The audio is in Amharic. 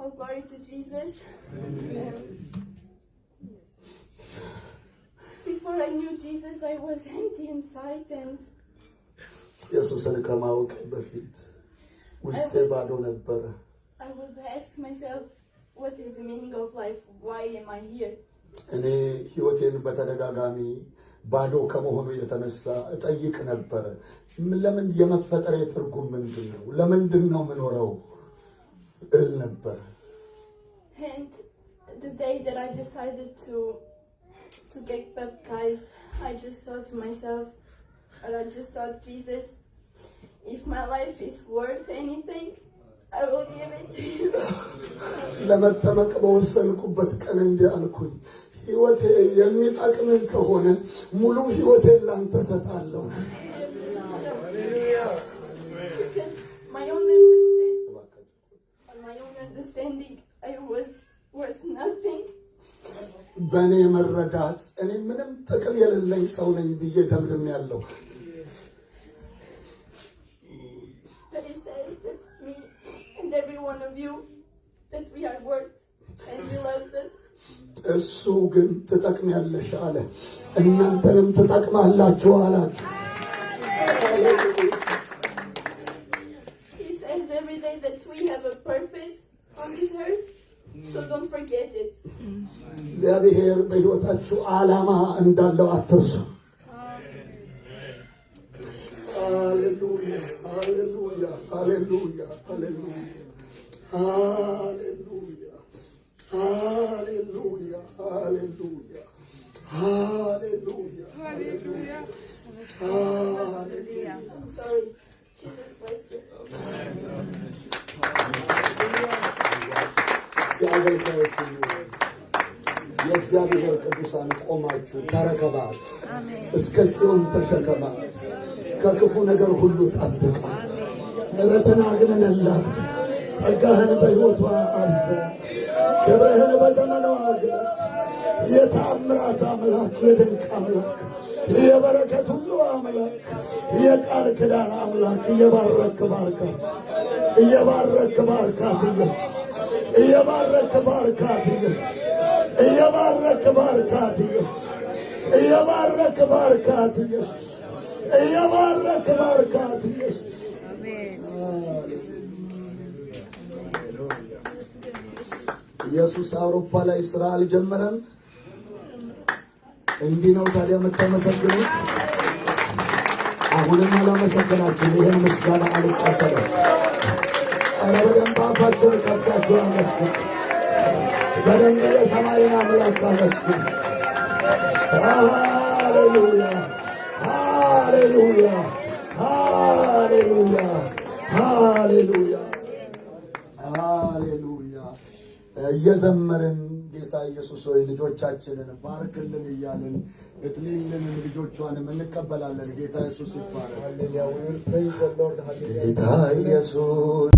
All glory to Jesus. Before I knew Jesus, I was empty inside, and ኢየሱስን ከማወቅ በፊት ውስጤ ባዶ ነበር። I would ask myself, what is the meaning of life? Why am I here? እኔ ህይወቴን በተደጋጋሚ ባዶ ከመሆኑ የተነሳ እጠይቅ ነበር። ለምን የመፈጠሬ ትርጉም ምንድነው? ለምንድን ነው የምኖረው እል ነበር። And the day that I decided to get baptized, I just thought to myself, or I just thought, Jesus, if my life is worth anything, I will give it to you. ለመጠመቅ በወሰንኩበት ቀን እንዲህ አልኩኝ፣ ህይወቴ የሚጠቅምህ ከሆነ ሙሉ ህይወቴን ላንተ ሰጣለሁ። Because my own understanding, I was worth nothing. በእኔ መረዳት እኔ ምንም ጥቅም የሌለኝ ሰው ነኝ ብዬ ደምድሜያለሁ። But it says that me and every one of you, that we are worth, and He loves us. እሱ ግን ትጠቅሚያለሽ አለ፣ እናንተንም ትጠቅማላችሁ አላችሁ። He says every day that we have a purpose on this earth, so don't forget it. እግዚአብሔር በሕይወታችሁ ዓላማ እንዳለው አትርሱ። ሃሌሉያ ሃሌሉያ ሃሌሉያ ሃሌሉያ ሃሌሉያ ሃሌሉያ ሃሌሉያ ሃሌሉያ ሃሌሉያ ሃሌሉያ። I'm sorry. Jesus bless you. የአገልጋዮች የእግዚአብሔር ቅዱሳን ቆማችሁ ተረከባት፣ እስከ ጽዮን ተሸከማት፣ ከክፉ ነገር ሁሉ ጠብቃት፣ ምሕረትን አግንንላት፣ ጸጋህን በሕይወቷ አብዛ፣ ክብርህን በዘመኗ ግለጥ። የተአምራት አምላክ፣ የድንቅ አምላክ፣ የበረከት ሁሉ አምላክ፣ የቃል ኪዳን አምላክ እየባረክ ባርካት፣ እየባረክ ባርካት፣ እየባረክ ባርካት፣ እየባረክ ባርካት፣ እየባረክ ባርካት፣ እየባረክ ባርካት። ኢየሱስ አውሮፓ ላይ ስራ አልጀመረም። እንዲህ ነው ታዲያ የምታመሰግኑት? አሁንም አላመሰግናችሁም። ይህን ምስጋና አልቀበለም። ኧረ በደንብ አፋችሁን ከፍታችሁ አመስግኑ። በደንብ የሰማይን አምላክ አመስግኑ። ሃሌሉያ ሃሌሉያ ሃሌሉያ ሃሌሉያ ሃሌሉያ። እየዘመርን ጌታ ኢየሱስ ሆይ ልጆቻችንን ባርክልን እያልን እጥልልን ልጆቿንም እንቀበላለን። ጌታ ኢየሱስ ይባረክ። ጌታ ኢየሱስ